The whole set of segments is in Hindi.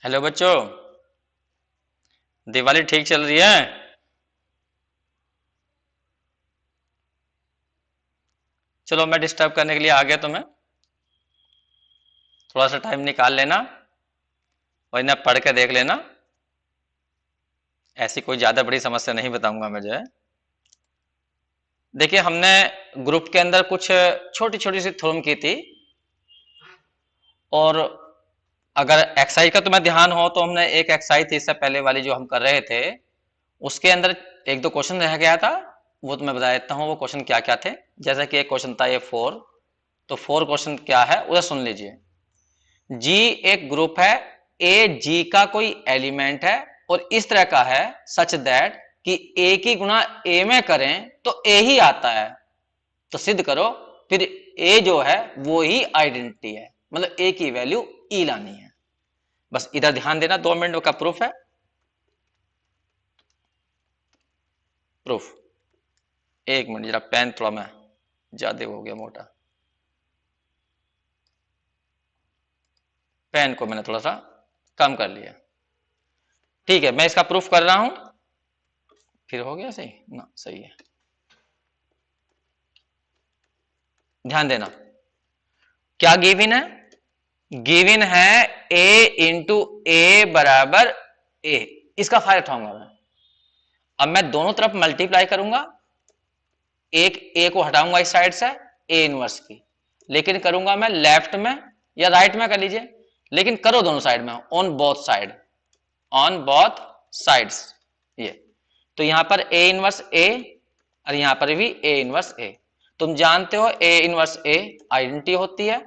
हेलो बच्चों, दिवाली ठीक चल रही है? चलो मैं डिस्टर्ब करने के लिए आ गया तुम्हें। थोड़ा सा टाइम निकाल लेना और इन्हें पढ़ के देख लेना। ऐसी कोई ज्यादा बड़ी समस्या नहीं बताऊंगा मैं जो है। देखिए, हमने ग्रुप के अंदर कुछ छोटी छोटी सी थ्योरम की थी, और अगर एक्सरसाइज का तुम्हें ध्यान हो तो हमने एक एक्सरसाइज थी इससे पहले वाली जो हम कर रहे थे, उसके अंदर एक दो क्वेश्चन रह गया था। वो तुम्हें बता देता हूँ वो क्वेश्चन क्या क्या थे। जैसे कि एक क्वेश्चन था ये 4। तो 4 क्वेश्चन क्या है उसे सुन लीजिए। जी एक ग्रुप है, ए जी का कोई एलिमेंट है और इस तरह का है सच दैट कि ए की गुणा ए में करें तो ए ही आता है। तो सिद्ध करो। फिर ए जो है वो ही आइडेंटिटी है, मतलब ए की वैल्यू ई लानी है। बस इधर ध्यान देना, 2 मिनट का प्रूफ है। प्रूफ, 1 मिनट, जरा पेन थोड़ा मैं ज्यादा हो गया मोटा। पेन को मैंने थोड़ा सा कम कर लिया। ठीक है, मैं इसका प्रूफ कर रहा हूं। फिर हो गया सही ना? सही है, ध्यान देना। क्या गिवन है? गिवन है ए इंटू ए बराबर ए। इसका फायदा उठाऊंगा मैं। अब मैं दोनों तरफ मल्टीप्लाई करूंगा। एक ए को हटाऊंगा इस साइड से, ए इनवर्स की, लेकिन करूंगा मैं लेफ्ट में या राइट में कर लीजिए, लेकिन करो दोनों साइड में, on both side, on both sides. ये तो यहां पर ए इनवर्स ए और यहां पर भी ए इनवर्स ए। तुम जानते हो ए इनवर्स ए आइडेंटिटी होती है।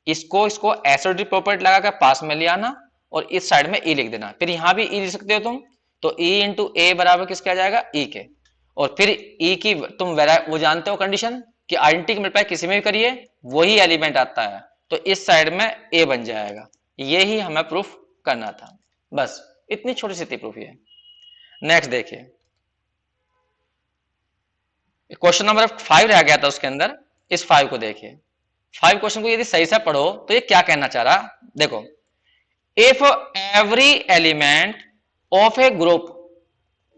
इसको इसको एसोसिएटिव प्रॉपर्टी लगा कर पास में ले आना और इस साइड में ई लिख देना। फिर यहां भी ई लिख सकते हो तुम। तो ई इंटू ए बराबर किसके आ जाएगा? ई के। और फिर ई की तुम वो जानते हो कंडीशन कि आइडेंटिटी मल्टीप्लाई किसी में भी करिए वही एलिमेंट आता है। तो इस साइड में ए बन जाएगा। ये ही हमें प्रूफ करना था। बस इतनी छोटी सी प्रूफ है। नेक्स्ट देखिए, क्वेश्चन नंबर 5 रह गया था उसके अंदर। इस 5 को देखिए। 5 क्वेश्चन को यदि सही से पढ़ो तो ये क्या कहना चाह रहा, देखो। If every element of A group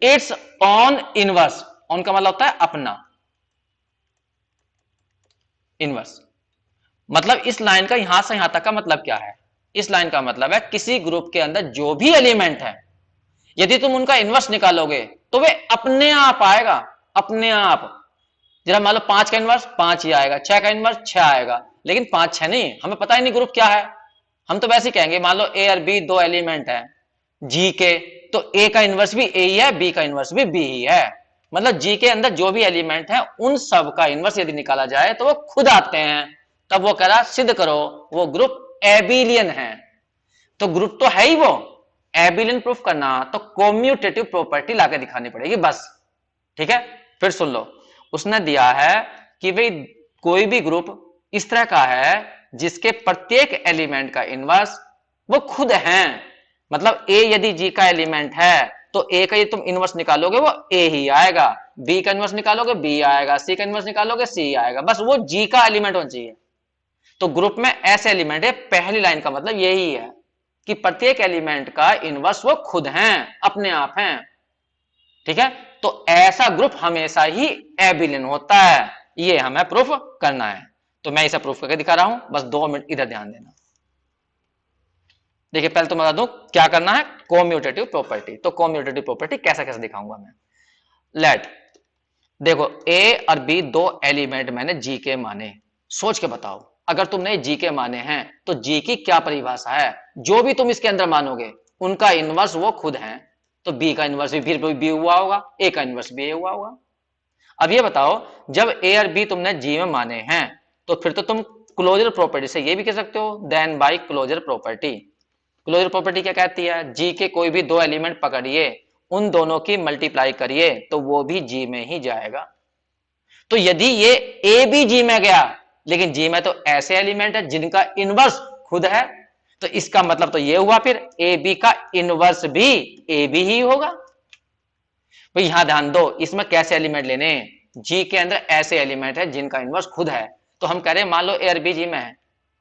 it's on inverse, on का मतलब होता है अपना, इनवर्स। मतलब इस लाइन का यहां से यहां तक का मतलब क्या है? इस लाइन का मतलब है किसी ग्रुप के अंदर जो भी एलिमेंट है, यदि तुम उनका इनवर्स निकालोगे तो वे अपने आप आएगा, अपने आप। जरा मान लो 5 का इनवर्स 5 ही आएगा, 6 का इनवर्स 6 आएगा, लेकिन 5 6 नहीं, हमें पता ही नहीं ग्रुप क्या है। हम तो वैसे ही कहेंगे, मान लो ए और बी दो एलिमेंट है जी के, तो ए का इनवर्स भी ए ही है, बी का इनवर्स भी बी ही है। मतलब जी के अंदर जो भी एलिमेंट है उन सब का इनवर्स यदि निकाला जाए तो वो खुद आते हैं। तब वो कह रहा सिद्ध करो वो ग्रुप एबिलियन है। तो ग्रुप तो है ही वो, एबिलियन प्रूफ करना तो कोम्यूटेटिव प्रॉपर्टी लाके दिखानी पड़ेगी बस। ठीक है, फिर सुन लो। उसने दिया है कि भाई कोई भी ग्रुप इस तरह का है जिसके प्रत्येक एलिमेंट का इनवर्स वो खुद है। मतलब ए यदि जी का एलिमेंट है तो ए का ये तुम इनवर्स निकालोगे वो ए ही आएगा, बी का इनवर्स निकालोगे बी आएगा, सी का इनवर्स निकालोगे सी आएगा, बस वो जी का एलिमेंट होना चाहिए। तो ग्रुप में ऐसे एलिमेंट है, पहली लाइन का मतलब यही है कि प्रत्येक एलिमेंट का इनवर्स वो खुद हैं, अपने आप हैं। ठीक है, तो ऐसा ग्रुप हमेशा ही एबिलियन होता है। ये हमें प्रूफ करना है। तो मैं इसे प्रूफ करके दिखा रहा हूं, बस 2 मिनट इधर ध्यान देना। देखिए, पहले तो बता दूं क्या करना है, कोम्यूटेटिव प्रॉपर्टी। तो कोम्यूटेटिव प्रॉपर्टी कैसे कैसे दिखाऊंगा मैं। लेट, देखो ए और बी दो एलिमेंट मैंने जी के माने। सोच के बताओ, अगर तुमने जी के माने हैं तो जी की क्या परिभाषा है? जो भी तुम इसके अंदर मानोगे उनका इनवर्स वो खुद है। तो बी का इनवर्स भी फिर बी हुआ होगा, ए का इनवर्स भी ए हुआ होगा। अब ये बताओ, जब ए और बी तुमने जी में माने हैं तो फिर तो तुम क्लोजर प्रॉपर्टी से ये भी कह सकते हो then by closure property. Closure property क्या कहती है? जी के कोई भी दो एलिमेंट पकड़िए, उन दोनों की मल्टीप्लाई करिए तो वो भी जी में ही जाएगा। तो यदि ये ए भी जी में गया, लेकिन जी में तो ऐसे एलिमेंट है जिनका इनवर्स खुद है, तो इसका मतलब तो ये हुआ फिर ए बी का इनवर्स भी ए बी ही होगा। तो यहां ध्यान दो, इसमें कैसे एलिमेंट लेने? जी के अंदर ऐसे एलिमेंट है जिनका इनवर्स खुद है। तो हम कह रहे हैं मान लो ए और बी जी में है,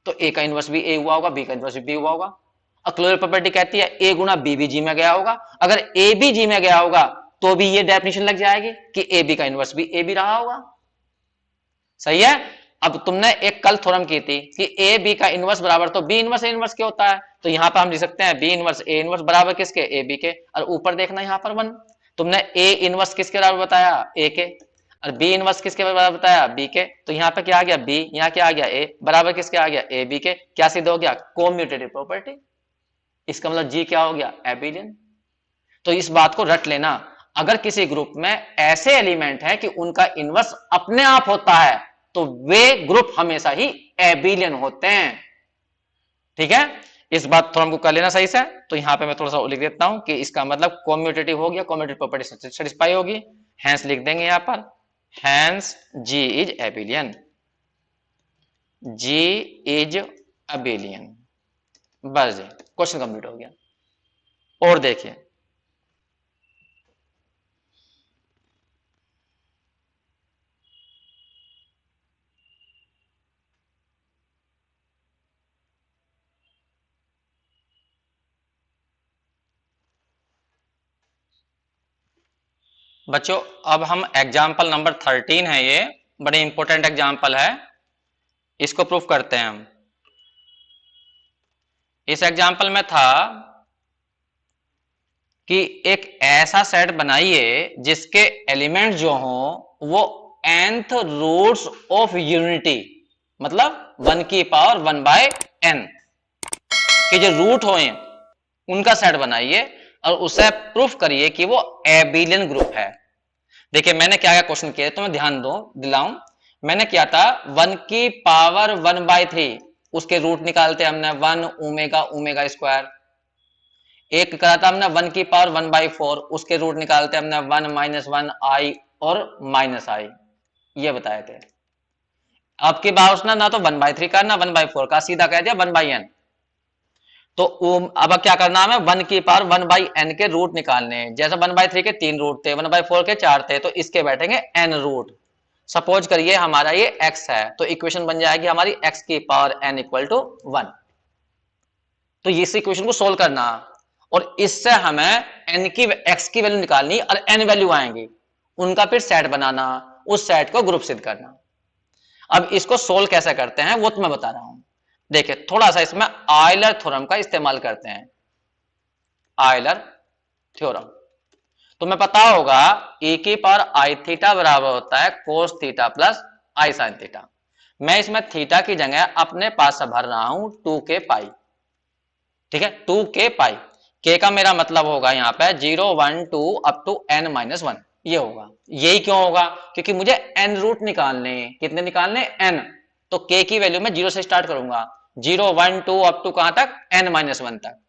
तो ए का इनवर्स भी ए हुआ होगा, बी का इनवर्स भी बी हुआ होगा। क्लोजर प्रॉपर्टी कहती है ए गुना बी भी जी में गया होगा, अगर ए भी जी में गया होगा तो भी ये डेफिनेशन लग जाएगी कि ए बी का इनवर्स भी ए बी रहा होगा। सही है। अब तुमने एक कल थ्योरम की थी कि ए बी का इनवर्स बराबर तो बी इनवर्स ए इनवर्स क्या होता है, तो यहां पर हम लिख सकते हैं बी इनवर्स ए इनवर्स बराबर किसके, ए बी के। और ऊपर देखना यहां पर 1, तुमने ए इनवर्स किसके बराबर बताया, ए के, और बी इनवर्स किसके बराबर बताया, बी के। तो यहां पर क्या आ गया, बी, यहां क्या आ गया, ए, बराबर किसके आ गया, ए बी के। क्या सिद्ध हो गया, कोम्यूटेटिव प्रॉपर्टी। इसका मतलब जी क्या हो गया, एबिलियन। तो इस बात को रट लेना, अगर किसी ग्रुप में ऐसे एलिमेंट है कि उनका इनवर्स अपने आप होता है तो वे ग्रुप हमेशा ही एबिलियन होते हैं। ठीक है, इस बात थोड़ा हमको कर लेना सही से। तो यहां पे मैं थोड़ा सा लिख देता हूं कि इसका मतलब कॉम्यूटेटिव हो गया, कॉम्यूटेटिव प्रॉपर्टी सेटिस्फाई होगी, हैंस लिख देंगे यहां पर, hence G is abelian, G is abelian. बस जी, क्वेश्चन कंप्लीट हो गया। और देखिए बच्चों, अब हम एग्जाम्पल नंबर 13 है, ये बड़े इंपॉर्टेंट एग्जाम्पल है, इसको प्रूफ करते हैं हम। इस एग्जाम्पल में था कि एक ऐसा सेट बनाइए जिसके एलिमेंट जो हों वो nth रूट्स ऑफ यूनिटी, मतलब 1 की पावर 1/n के जो रूट हो उनका सेट बनाइए और उसे प्रूफ करिए कि वो एबिलियन ग्रुप है। देखिए मैंने क्या क्या क्वेश्चन किया तो मैं ध्यान दो दिलाऊं, मैंने किया था 1 की पावर 1/3 उसके रूट निकालते हमने 1 ओमेगा ओमेगा स्क्वायर। एक करा था हमने 1 की पावर 1/4 उसके रूट निकालते हमने 1 -1 i और माइनस आई, ये बताए थे। अब की बार उसने ना तो 1/3 का ना 1/4 का, सीधा कह दिया 1/n। तो अब क्या करना हमें, 1 की पावर 1/n के रूट निकालने हैं। जैसे 1/3 के 3 रूट थे, 1/4 के 4 थे, तो इसके बैठेंगे n रूट। सपोज करिए हमारा ये x है, तो इक्वेशन बन जाएगी हमारी x की पावर n इक्वल टू 1। तो इस इक्वेशन को सोल्व करना और इससे हमें n की x की वैल्यू निकालनी और n वैल्यू आएंगी, उनका फिर सेट बनाना, उस सेट को ग्रुप सिद्ध करना। अब इसको सोल्व कैसे करते हैं वो तो मैं बता रहा हूं। देखिए थोड़ा सा इसमें आयलर थ्योरम का इस्तेमाल करते हैं, आयलर थ्योरम। तुम्हें पता होगा e की पावर आई थीटा बराबर होता है cos theta plus i sine theta. मैं इसमें थीटा की जगह अपने पास से भर रहा हूं 2k पाई। ठीक है, 2k पाई, k का मेरा मतलब होगा यहां पे 0 1 2 अप टू n माइनस 1, ये होगा। यही क्यों होगा, क्योंकि मुझे n रूट निकालने, कितने निकालने, n। तो k की वैल्यू में 0 से स्टार्ट करूंगा, 0 1 2 अप टू कहां तक, n माइनस 1 तक।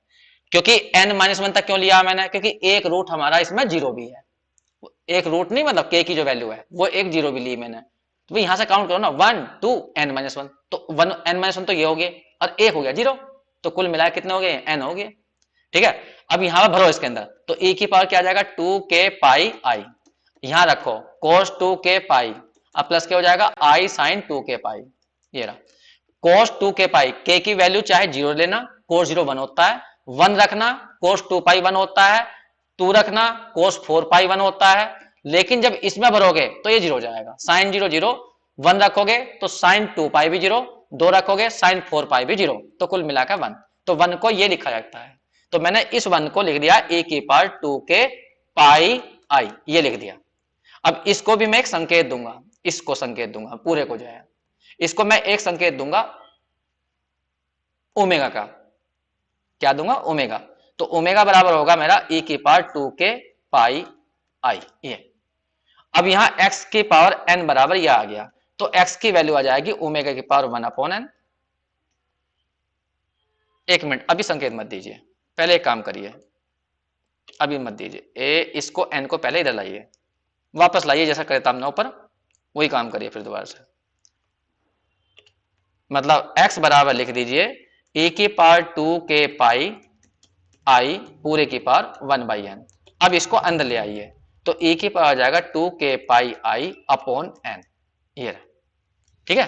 क्योंकि n माइनस 1 तक क्यों लिया मैंने, क्योंकि एक रूट हमारा इसमें जीरो भी है। एक रूट नहीं मतलब k की जो वैल्यू है वो एक जीरो भी ली मैंने, तो यहां से काउंट करो ना, 1 2 n माइनस 1, तो 1 n माइनस 1 तो ये हो गए और एक हो गया जीरो, तो कुल मिलाकर कितने हो गए, n हो गए। ठीक है, अब यहां पर भरो इसके अंदर, तो e की पावर क्या आ जाएगा 2k पाई आई, यहां रखो cos 2k पाई, अब प्लस क्या हो जाएगा i sin 2k पाई, ये रहा cos 2k पाई। k की वैल्यू चाहे जीरो लेना, cos 0 1 होता है, 1 रखना cos 2 पाई 1 होता है, 2 रखना cos 4 पाई 1 होता है। लेकिन जब इसमें भरोगे तो ये जीरो हो जाएगा, साइन 0 0, 1 रखोगे तो साइन 2 पाई भी जीरो, 2 रखोगे साइन 4 पाई भी जीरो, तो कुल मिलाकर 1। तो 1 को ये लिखा जाता है, तो मैंने इस 1 को लिख दिया e की पावर 2k पाई आई, ये लिख दिया। अब इसको भी मैं एक संकेत दूंगा, इसको संकेत दूंगा पूरे को जो है, इसको मैं एक संकेत दूंगा ओमेगा का, क्या दूंगा, ओमेगा। तो ओमेगा बराबर होगा मेरा e की पावर 2k पाई आई, ये। अब यहां x की पावर n बराबर यह आ गया, तो x की वैल्यू आ जाएगी ओमेगा की पावर 1/n। एक मिनट अभी संकेत मत दीजिए, पहले एक काम करिए, अभी मत दीजिए, इसको n को पहले इधर लाइए, वापस लाइए, जैसा करता हमने ऊपर वही काम करिए फिर दोबारा से। मतलब x बराबर लिख दीजिए e की पावर 2k पाई आई पूरे की पावर 1/n। अब इसको अंदर ले आइए, तो e की पावर आ जाएगा 2k पाई आई अपॉन n, ये रहा। ठीक है,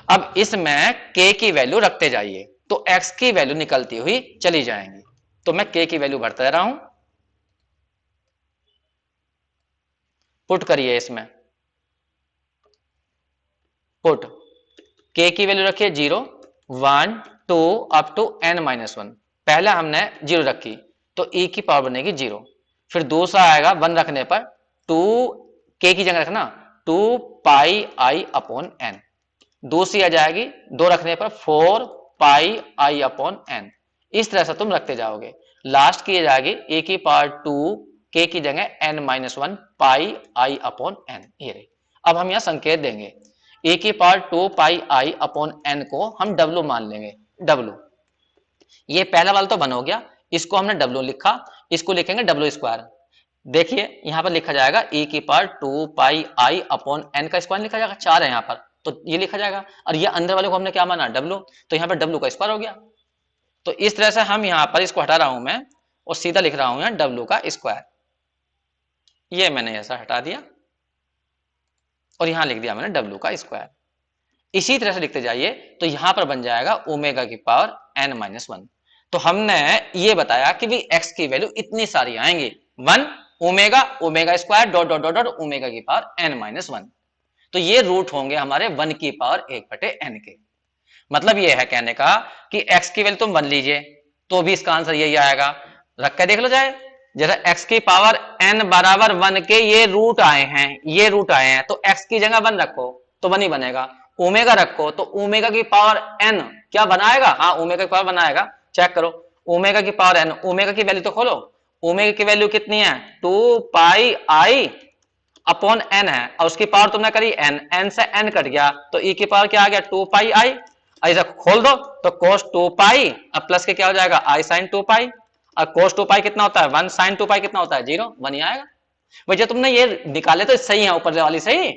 अब इसमें k की वैल्यू रखते जाइए, तो x की वैल्यू निकलती हुई चली जाएंगी। तो मैं k की वैल्यू भरता रहा हूं, पुट करिए इसमें, पुट k की वैल्यू रखिए 0 1 2 अप टू n-1। पहले हमने 0 रखी तो e की पावर बनेगी 0, फिर दूसरा आएगा 1 रखने पर 2 k की जगह रखना 2 पाई आई अपॉन n, दूसरी आ जाएगी 2 रखने पर 4 पाई आई अपॉन n। इस तरह से तुम रखते जाओगे, लास्ट की जाएगी e की पावर 2 k की जगह n-1 पाई आई अपॉन n। ये रही। अब हम यहां संकेत देंगे, e की पावर 2 पाई आई अपॉन n को हम w मान लेंगे, w। ये पहला वाला तो 1 हो गया, इसको हमने w लिखा, इसको लिखेंगे w स्क्वायर। देखिए यहां पर लिखा जाएगा e की पावर 2 पाई आई अपॉन n का स्क्वायर लिखा जाएगा, 4 है यहां पर तो ये लिखा जाएगा, और ये अंदर वाले को हमने क्या माना w, तो यहां पर w का स्क्वायर हो गया। तो इस तरह से हम यहां पर इसको हटा रहा हूं मैं और सीधा लिख रहा हूं यहां w का स्क्वायर। ये मैंने ऐसा हटा दिया और यहां लिख दिया मैंने w का स्क्वायर। इसी तरह से लिखते जाइए तो यहां पर बन जाएगा ओमेगा की पावर n-1। तो हमने ये बताया कि भी x की वैल्यू इतनी सारी आएंगी, 1 omega, omega square dot dot dot dot omega की पावर n-1। तो ये रूट होंगे हमारे 1 की पावर 1/n के। मतलब ये है कहने का कि x की वैल्यू तुम 1 लीजिए तो भी इसका आंसर यही आएगा। रख के देख लो जाए, जैसे x की पावर n बराबर 1 के ये रूट आए हैं, ये रूट आए हैं, तो x की जगह 1 रखो तो 1 ही बनेगा। ओमेगा रखो तो ओमेगा की पावर n क्या बनाएगा, हाँ ओमेगा की पावर बनाएगा। चेक करो ओमेगा की पावर n, ओमेगा की वैल्यू तो खोलो, ओमेगा की वैल्यू कितनी है 2 पाई आई अपॉन n है, और उसकी पावर तुमने करी n, n से n कट गया तो e की पावर क्या आ गया 2 पाई आई। ऐसा खोल दो तो cos 2 पाई अब प्लस के क्या हो जाएगा i sin 2 पाई, और cos 2 पाई कितना होता है 1, sin 2 पाई कितना होता है 0, 1 ही आएगा। भाई जब तुमने ये निकाले तो सही है, ऊपर वाली सही,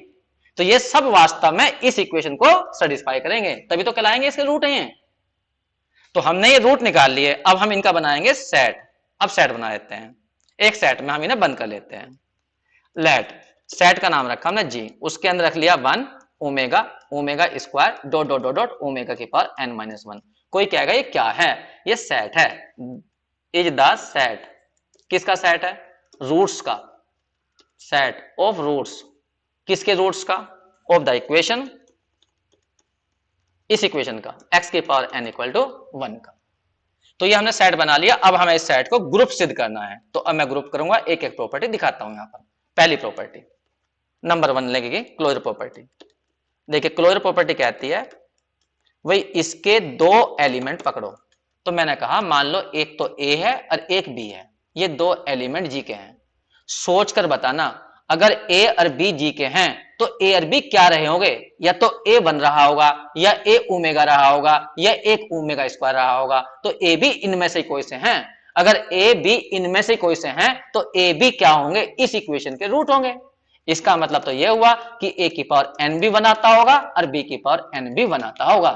तो ये सब वास्तव में इस इक्वेशन को सेटिस्फाई करेंगे, तभी तो कहलाएंगे इसके रूट हैं। तो हमने ये रूट निकाल लिए, अब हम इनका बनाएंगे सेट। अब सेट बना लेते हैं, एक सेट में हम इन्हें बंद कर लेते हैं। लेट सेट का नाम रखा हमने जी, उसके अंदर रख लिया 1 omega, omega square dot dot dot dot omega की पावर n-1। कोई कहेगा ये क्या है, ये सेट है, इज द सेट, किसका सेट है, रूट्स का, सेट ऑफ रूट्स, किसके रूट्स का, ऑफ द इक्वेशन, इस इक्वेशन का x की पावर n इक्वल टू 1 का। तो ये हमने सेट बना लिया। अब हमें इस सेट को ग्रुप सिद्ध करना है, तो अब मैं ग्रुप करूंगा, एक एक प्रॉपर्टी दिखाता हूं। यहां पर पहली प्रॉपर्टी नंबर 1 लगेगी क्लोजर प्रॉपर्टी। देखिए क्लोजर प्रॉपर्टी कहती है वही इसके 2 एलिमेंट पकड़ो। तो मैंने कहा मान लो एक तो a है और एक b है, ये 2 एलिमेंट g के हैं। सोच कर बताना अगर a और b g के हैं तो a और b क्या रहे होंगे, या तो a बन रहा होगा, या a ओमेगा रहा होगा, या एक ओमेगा स्क्वायर रहा होगा। तो a b इनमें से कोई से हैं, अगर a b इनमें से कोई से हैं तो a b क्या होंगे, इस इक्वेशन के रूट होंगे। इसका मतलब तो यह हुआ कि a की पावर n भी बनाता होगा और b की पावर n भी बनाता होगा,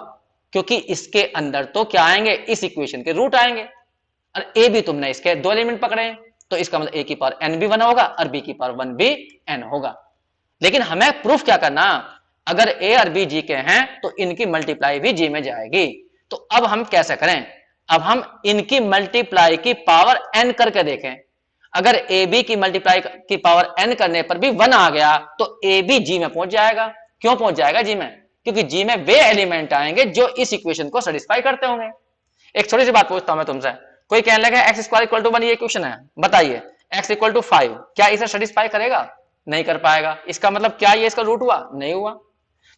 क्योंकि इसके अंदर तो क्या आएंगे, इस इक्वेशन के रूट आएंगे, और a भी तुमने इसके 2 एलिमेंट पकड़े हैं, तो इसका मतलब a की पावर n भी 1 होगा और b की पावर 1 भी n होगा। लेकिन हमें प्रूफ क्या करना, अगर a और b g के हैं तो इनकी मल्टीप्लाई भी g में जाएगी। तो अब हम कैसे करें, अब हम इनकी मल्टीप्लाई की पावर n करके देखें। अगर ए बी की मल्टीप्लाई की पावर n करने पर भी 1 आ गया तो ए बी जी में पहुंच जाएगा। क्यों पहुंच जाएगा जी में, क्योंकि जी में वे एलिमेंट आएंगे जो इस इक्वेशन को सेटिस्फाई करते होंगे। एक छोटी सी बात पूछता हूं मैं तुमसे, कोई कहने लगा एक्स स्क्वायर इक्वल टू 1 ये इक्वेशन है, बताइए एक्स इक्वल टू 5 क्या इसे सेटिस्फाई करेगा, नहीं कर पाएगा। इसका मतलब क्या ये इसका रूट हुआ, नहीं हुआ।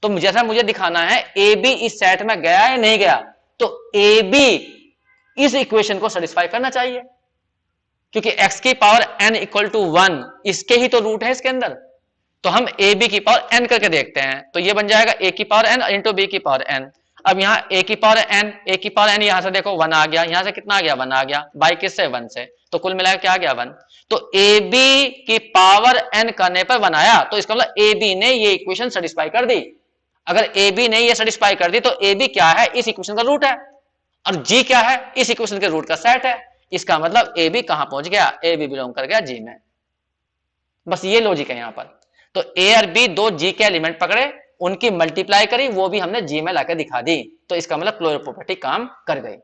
तो जैसा मुझे दिखाना है ए बी इस सेट में गया या नहीं गया, तो ए बी इस इक्वेशन को सेटिस्फाई करना चाहिए, क्योंकि x की पावर n इक्वल टू 1 इसके ही तो रूट है इसके अंदर। तो हम ए बी की पावर n करके देखते हैं, तो ये बन जाएगा a की पावर n इंटू बी की पावर n। अब यहाँ a की पावर n यहां से देखो 1 आ गया, यहां से कितना आ गया 1 आ गया, बाई किससे 1 से, तो कुल मिलाकर क्या आ गया 1। तो ए बी की पावर n करने पर 1 आया, तो इसका मतलब ए बी ने ये इक्वेशन सेटिस्फाई कर दी। अगर ए बी ने ये सेटिस्फाई कर दी तो ए बी क्या है, इस इक्वेशन का रूट है, और जी क्या है, इस इक्वेशन के रूट का सेट है। इसका मतलब ए बी कहां पहुंच गया, ए बी बिलोंग कर गया जी में। बस ये लॉजिक है यहां पर। तो ए और बी 2 जी के एलिमेंट पकड़े उनकी मल्टीप्लाई करी, वो भी हमने जी में लाकर दिखा दी। तो इसका मतलब क्लोजर प्रॉपर्टी काम कर गई।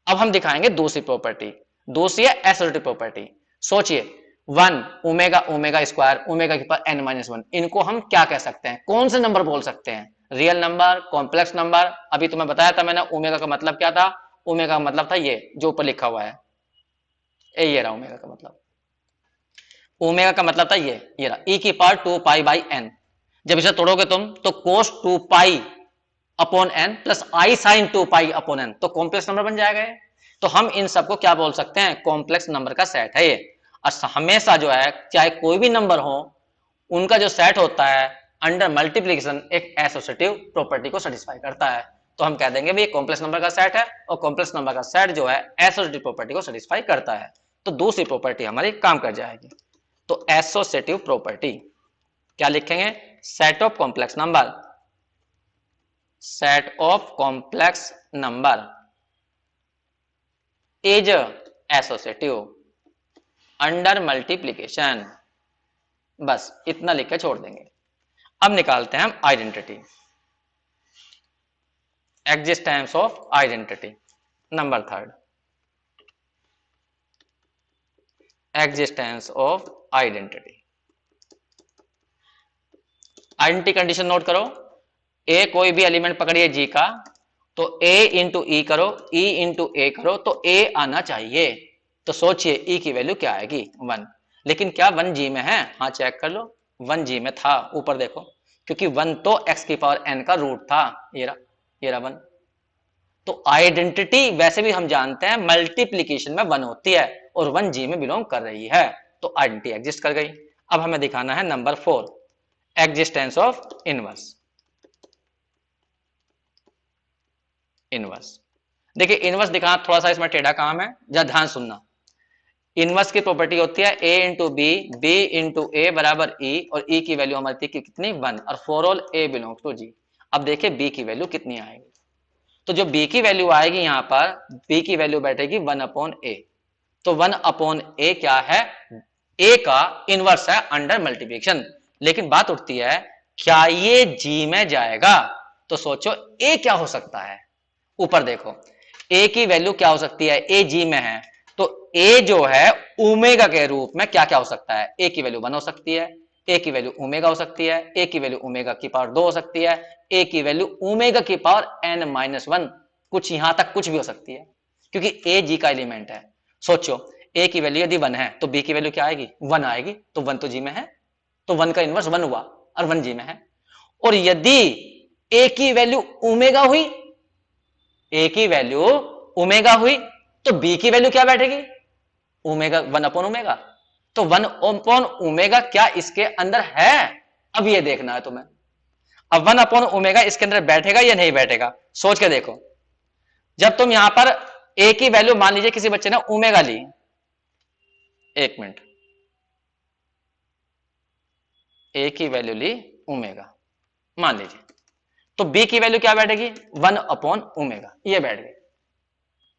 अब हम दिखाएंगे दूसरी प्रॉपर्टी, दूसरी है एसोसिएटिव प्रॉपर्टी। सोचिए, 1 ओमेगा ओमेगा स्क्वायर ओमेगा की पावर n माइनस 1, इनको हम क्या कह सकते हैं, कौन से नंबर बोल सकते हैं? Real number, complex number. अभी तुम्हें बताया था मैंने ओमेगा का मतलब क्या था। ओमेगा का मतलब था ये जो ऊपर लिखा हुआ है, ये रहा ओमेगा का मतलब। ओमेगा का मतलब था ये रहा, e की पावर 2 पाई बाई n। जब इसे तोड़ोगे तुम तो cos 2 pi upon n plus i sine 2 pi upon n, तो कॉम्प्लेक्स नंबर बन जाएगा। तो हम इन सबको क्या बोल सकते हैं, कॉम्प्लेक्स नंबर का सेट है ये। और हमेशा जो है चाहे कोई भी नंबर हो, उनका जो सेट होता है अंडर मल्टीप्लीकेशन एक एसोसिएटिव प्रॉपर्टी को सेटिस्फाई करता है। तो हम कह देंगे भाई कॉम्प्लेक्स नंबर का सेट है, और कॉम्प्लेक्स नंबर का सेट जो है एसोसिएटिव प्रॉपर्टी को सेटिस्फाई करता है। तो दूसरी प्रॉपर्टी हमारी काम कर जाएगी। तो एसोसिएटिव प्रॉपर्टी क्या लिखेंगे, set of complex number, set of complex number is associative under multiplication. बस इतना लिख के छोड़ देंगे। अब निकालते हैं हम identity, existence of identity. Number third, existence of identity. Identity condition note करो, ए कोई भी एलिमेंट पकड़िए जी का, तो ए इंटू ई करो, ई इंटू ए करो तो ए आना चाहिए। तो सोचिए ई की वैल्यू क्या आएगी, 1। लेकिन क्या 1 जी में है? हाँ चेक कर लो, 1 जी में था, ऊपर देखो, क्योंकि 1 तो x की पावर n का रूट था, ये रहा 1। तो आइडेंटिटी वैसे भी हम जानते हैं मल्टीप्लीकेशन में 1 होती है, और 1 जी में बिलोंग कर रही है, तो आइडेंटिटी एग्जिस्ट कर गई। अब हमें दिखाना है number 4, existence of inverse. Inverse देखिए, इनवर्स दिखाना थोड़ा सा इसमें टेढ़ा काम है, जरा ध्यान सुनना। इनवर्स की प्रॉपर्टी होती है a into B, B into A बराबर ई, और ई की वैल्यू हमारी थी कितनी, 1, और for all a belongs to g। अब देखिए b की वैल्यू कितनी आएगी, तो जो b की वैल्यू आएगी यहां पर, b की वैल्यू बैठेगी 1 अपॉन ए। तो 1 अपॉन ए क्या है, a का इनवर्स है अंडर मल्टीप्लिकेशन। लेकिन बात उठती है, क्या ये g में जाएगा? तो सोचो a क्या हो सकता है, ऊपर देखो a की वैल्यू क्या हो सकती है, a g में है, तो a जो है ओमेगा के रूप में क्या क्या हो सकता है, a की वैल्यू 1 हो सकती है, a की वैल्यू ओमेगा हो सकती है, a की वैल्यू ओमेगा की पावर 2 हो सकती है, a की वैल्यू ओमेगा की पावर n माइनस 1, कुछ यहां तक कुछ भी हो सकती है, क्योंकि a g का एलिमेंट है। सोचो a की वैल्यू यदि 1 है तो b की वैल्यू क्या आएगी, 1 आएगी, तो 1 तो g में है, तो 1 का इनवर्स 1 हुआ, और 1 g में है। और यदि a की वैल्यू ओमेगा हुई, a की वैल्यू ओमेगा हुई, तो b की वैल्यू क्या बैठेगी, ओमेगा 1 अपॉन ओमेगा। तो 1 अपॉन ओमेगा क्या इसके अंदर है, अब ये देखना है तुम्हें। अब 1 अपॉन ओमेगा इसके अंदर बैठेगा या नहीं बैठेगा, सोच के देखो। जब तुम यहां पर a की वैल्यू मान लीजिए किसी बच्चे ने ओमेगा ली, एक मिनट, a की वैल्यू ली ओमेगा मान लीजिए, तो b की वैल्यू क्या बैठेगी, 1 अपॉन ओमेगा, ये बैठ गई,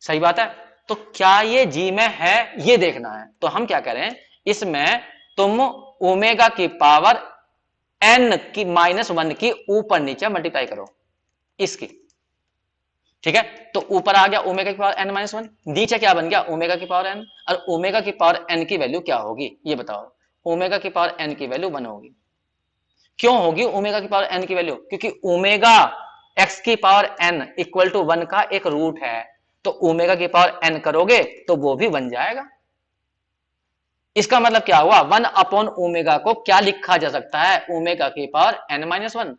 सही बात है। तो क्या ये जी में है, ये देखना है। तो हम क्या करें, इसमें तुम ओमेगा की पावर n की माइनस 1 की ऊपर नीचे मल्टीप्लाई करो इसकी, ठीक है। तो ऊपर आ गया ओमेगा की पावर n माइनस 1, नीचे क्या बन गया, ओमेगा की पावर n। और ओमेगा की पावर n की वैल्यू क्या होगी, ये बताओ। ओमेगा की पावर n की वैल्यू 1 होगी। क्यों होगी ओमेगा की पावर n की वैल्यू, क्योंकि ओमेगा x की पावर n इक्वल टू 1 का एक रूट है, तो ओमेगा की पावर n करोगे तो वो भी बन जाएगा। इसका मतलब क्या हुआ, 1 अपॉन ओमेगा को क्या लिखा जा सकता है, ओमेगा की पावर n माइनस 1,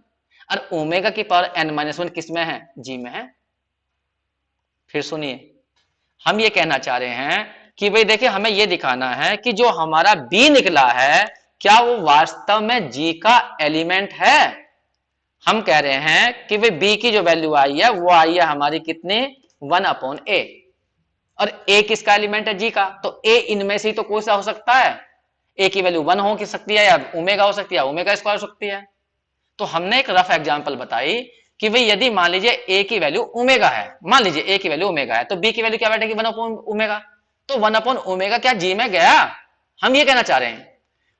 और ओमेगा की पावर n माइनस 1 किस में है, g में है। फिर सुनिए, हम ये कहना चाह रहे हैं कि भाई देखिए हमें ये दिखाना है कि जो हमारा b निकला है क्या वो वास्तव में g का एलिमेंट है। हम कह रहे हैं कि भाई b की जो वैल्यू आई है वो आई है हमारी कितनी, 1 अपॉन ए, और a किसका एलिमेंट है, g का, तो a इनमें से तो कोई सा हो सकता है, a की वैल्यू 1 हो सकती है, या ओमेगा हो सकती है, ओमेगा स्क्वायर हो सकती है। तो हमने एक रफ एग्जांपल बताई कि भाई यदि मान लीजिए a की वैल्यू ओमेगा है, मान लीजिए a की वैल्यू ओमेगा है, तो b की वैल्यू क्या बैठेगी, 1 अपॉन ओमेगा। तो 1 अपॉन ओमेगा क्या g में गया, हम ये कहना चाह रहे हैं।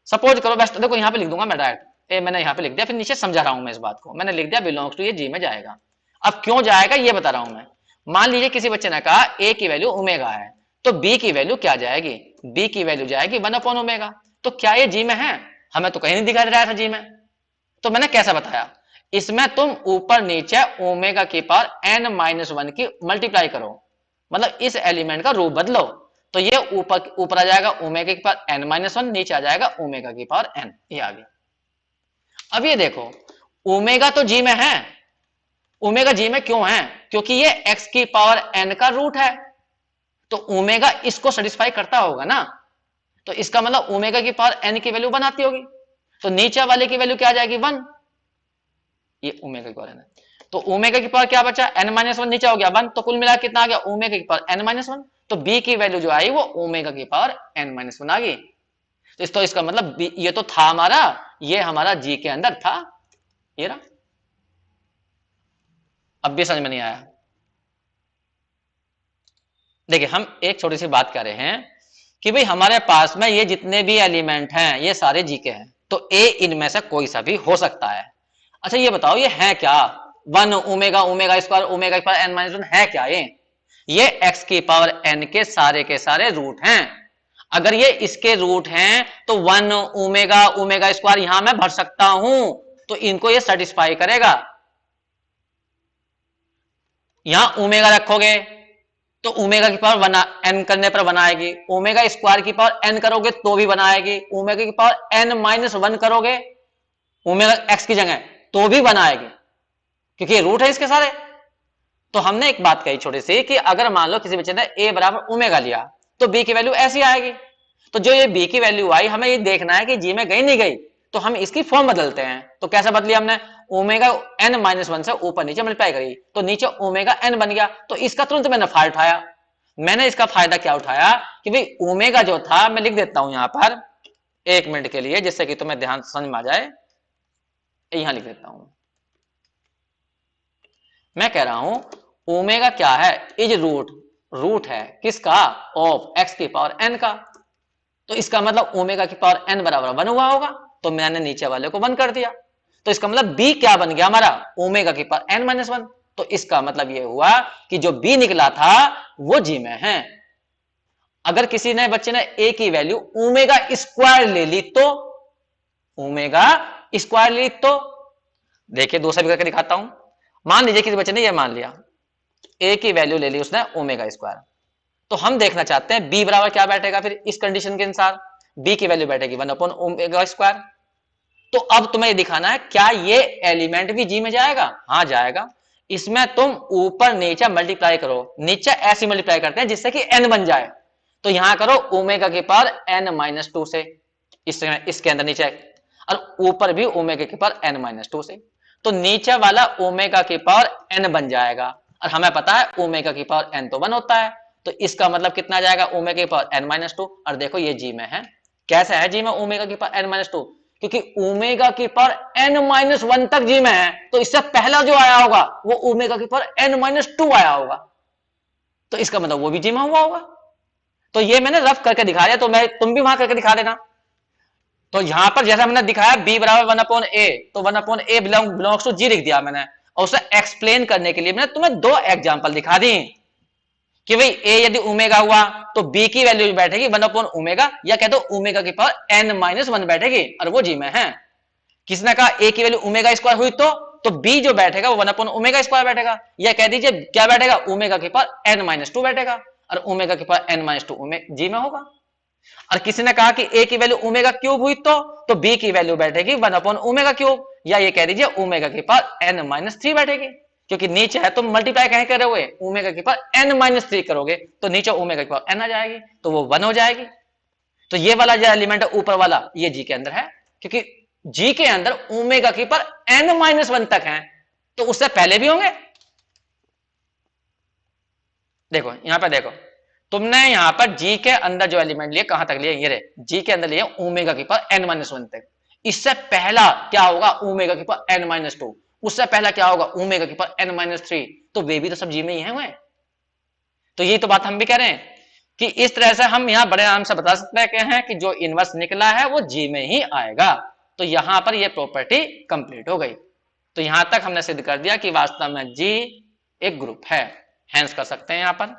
सपोज करो, बेस्ट देखो यहां पे लिख दूंगा मैं डायरेक्ट, मैंने यहाँ पे लिख दिया, फिर नीचे समझा रहा हूं मैं इस बात को, मैंने लिख दिया बिलोंग्स टू, ये जी में जाएगा। अब क्यों जाएगा ये बता रहा हूं मैं। मान लीजिए किसी बच्चे ने कहा ए की वैल्यू ओमेगा है, तो बी की वैल्यू क्या जाएगी, बी की वैल्यू जाएगी 1/ओमेगा। तो क्या ये जी में है, हमें तो कहीं नहीं दिखाई दे रहा था जी में। तो मैंने कैसा बताया, इसमें तुम ऊपर नीचे ओमेगा की पावर n माइनस वन की मल्टीप्लाई करो, मतलब इस एलिमेंट का रूप बदलो, तो ये ऊपर ऊपर आ जाएगा ओमेगा की पावर n माइनस वन, नीचे आ जाएगा ओमेगा की पावर n, ये आ गया। अब ये देखो, ओमेगा तो जी में है, ओमेगा जी में क्यों है, क्योंकि ये x की पावर n का रूट है, तो ओमेगा इसको सेटिस्फाई करता होगा ना, तो इसका मतलब ओमेगा की पावर n की वैल्यू 1 आती होगी, तो नीचे वाले की वैल्यू क्या आ जाएगी 1, ये ओमेगा की पावर n है। तो ओमेगा की पावर क्या बचा, n माइनस वन, नीचे हो गया 1, तो कुल मिला कितना आ गया ओमेगा की पावर n माइनस वन, तो b की वैल्यू जो आई वो ओमेगा की पावर n माइनस वन आ गई। तो इसका मतलब ये तो था हमारा, ये हमारा जी के अंदर था, ये रहा। अब भी समझ में नहीं आया, देखिए हम एक छोटी सी बात कर रहे हैं कि भाई हमारे पास में ये जितने भी एलिमेंट हैं ये सारे जी के हैं, तो ए इनमें से कोई सा भी हो सकता है। अच्छा ये बताओ ये है क्या, 1 ओमेगा ओमेगा स्क्वायर ओमेगा की पावर n माइनस वन है क्या, ये x की पावर n के सारे रूट हैं। अगर ये इसके रूट हैं तो 1 ओमेगा ओमेगा स्क्वायर यहां मैं भर सकता हूं, तो इनको ये सेटिस्फाई करेगा। यहां ओमेगा रखोगे तो ओमेगा की पावर बना n करने पर बनाएगी, ओमेगा स्क्वायर की पावर n करोगे तो भी बनाएगी, ओमेगा की पावर n माइनस वन करोगे ओमेगा x की जगह तो भी बनाएगी, क्योंकि ये रूट है इसके सारे। तो हमने एक बात कही छोटी सी कि अगर मान लो किसी बच्चे ने a बराबर ओमेगा लिया तो b की वैल्यू ऐसी आएगी, तो जो ये b की वैल्यू आई हमें ये देखना है कि जी में गई नहीं गई, तो हम इसकी फॉर्म बदलते हैं। तो कैसे बदली हमने, ओमेगा n माइनस वन से ऊपर नीचे मल्टीप्लाई करी तो नीचे ओमेगा n बन गया, तो इसका तुरंत मैंने फायदा उठाया। मैंने इसका फायदा क्या उठाया कि भाई ओमेगा जो था, मैं लिख देता हूं यहां पर 1 मिनट के लिए जिससे कि तुम्हें ध्यान समझ में आ जाए, यहां लिख देता हूं। मैं कह रहा हूं ओमेगा क्या है, इज रूट, रूट है किसका, ऑफ x की पावर n का, तो इसका मतलब ओमेगा की पावर n बराबर 1 हुआ होगा, तो मैंने नीचे वाले को 1 कर दिया, तो इसका मतलब b क्या बन गया हमारा, ओमेगा की पावर n माइनस वन। तो इसका मतलब ये हुआ कि जो b निकला था वो जी में है। अगर किसी ने बच्चे ने a की वैल्यू ओमेगा स्क्वायर ले ली तो, ओमेगा स्क्वायर ले ली तो, देखिए दूसरा भी करके दिखाता हूं। मान लीजिए किसी बच्चे ने ये मान लिया a की वैल्यू ले ली उसने ओमेगा स्क्वायर, तो हम देखना चाहते हैं b बराबर क्या बैठेगा, फिर इस कंडीशन के अनुसार b की वैल्यू बैठेगी 1/ओमेगा स्क्वायर। तो अब तुम्हें दिखाना है क्या ये एलिमेंट भी जी में जाएगा, हाँ जाएगा। इसमें तुम ऊपर नीचे मल्टीप्लाई करो, नीचे ऐसे मल्टीप्लाई करते हैं जिससे कि n बन जाए, तो यहां करो ओमेगा की पावर n माइनस टू से, इसके अंदर नीचे, और ऊपर भी ओमेगा की पावर n माइनस टू से, तो नीचे वाला ओमेगा की पावर n बन जाएगा, और हमें पता है ओमेगा की पावर n तो 1 होता है, तो इसका मतलब कितना जाएगा ओमेगा की पावर n माइनस टू। और देखो ये जी में है, कैसे है जी में ओमेगा की पावर n माइनस टू, क्योंकि ओमेगा की पावर n माइनस वन तक जी में है, तो इससे पहला जो आया होगा वो ओमेगा की पावर n माइनस टू आया होगा, तो इसका मतलब वो भी जी में हुआ होगा। तो ये मैंने रफ करके दिखा दिया, तो मैं तुम भी वहां करके दिखा देना। तो यहां पर जैसा मैंने दिखाया b बराबर 1/a, तो 1/a बिलोंग्स टू जी लिख दिया मैंने, और उसे एक्सप्लेन करने के लिए मैंने तुम्हें दो एग्जांपल दिखा दी कि भाई a यदि ओमेगा हुआ तो b की वैल्यू बैठेगी 1/ओमेगा, या कह दो ओमेगा की पावर n माइनस वन बैठेगी, और वो जी में है। किसने कहा a की वैल्यू ओमेगा स्क्वायर हुई तो b जो बैठेगा वो 1/ओमेगा स्क्वायर बैठेगा, या कह दीजिए क्या बैठेगा ओमेगा की पावर n माइनस टू बैठेगा, और ओमेगा की पावर n माइनस टू जी में होगा। और किसी ने कहा कि a की वैल्यू ओमेगा क्यूब हुई तो b की वैल्यू बैठेगी 1/ओमेगा क्यूब, या ये कह दीजिए ओमेगा की पावर n माइनस थ्री बैठेगी, क्योंकि नीचे है तो मल्टीप्लाई कहीं करोगे ओमेगा की पावर n माइनस थ्री करोगे तो नीचे ओमेगा की पावर n आ जाएगी, तो वो 1 हो जाएगी। तो ये वाला जो एलिमेंट है ऊपर वाला ये जी के अंदर है, क्योंकि जी के अंदर ओमेगा की पावर n माइनस वन तक है, तो उससे पहले भी होंगे। देखो यहां पर देखो, तुमने यहां पर जी के अंदर जो एलिमेंट लिए कहां तक लिए, ये रे जी के अंदर लिए ओमेगा की पावर n माइनस वन तक, इससे पहला क्या होगा ओमेगा की पावर n माइनस टू, उससे पहला क्या होगा ओमेगा की पावर n माइनस थ्री, तो वे भी तो सब जी में ही है हुए। तो यही तो बात हम भी कह रहे हैं कि इस तरह से हम यहां बड़े आराम से बता सकते हैं कि जो इनवर्स निकला है वो जी में ही आएगा। तो यहां पर यह प्रॉपर्टी कंप्लीट हो गई। तो यहां तक हमने सिद्ध कर दिया कि वास्तव में जी एक ग्रुप है। हैंस कर सकते हैं यहां पर,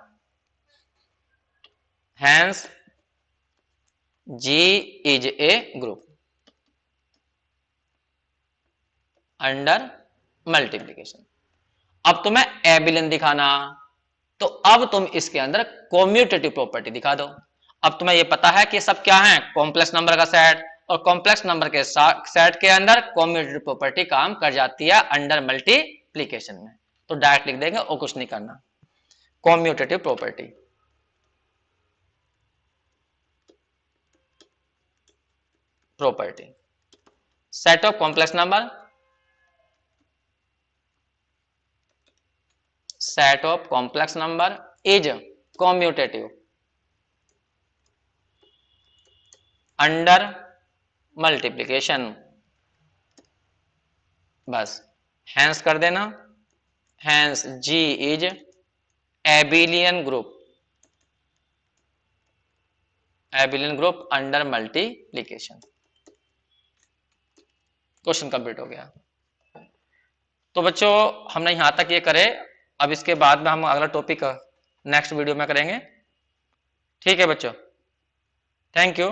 hence G is a group under multiplication. अब तुम्हें एबिलियन दिखाना, तो अब तुम इसके अंदर कॉम्यूटेटिव प्रॉपर्टी दिखा दो। अब तुम्हें यह पता है कि सब क्या है, कॉम्प्लेक्स नंबर का सेट, और कॉम्प्लेक्स नंबर के सेट के अंदर कॉम्यूटेटिव प्रॉपर्टी काम कर जाती है अंडर मल्टीप्लीकेशन में। तो डायरेक्ट लिख देंगे और कुछ नहीं करना। Commutative property, set of complex number, set of complex number is commutative under multiplication। बस hence कर देना, hence G is abelian group under multiplication। Question complete हो गया। तो बच्चों हमने यहां तक ये करे, अब इसके बाद में हम अगला टॉपिक नेक्स्ट वीडियो में करेंगे। ठीक है बच्चों, थैंक यू।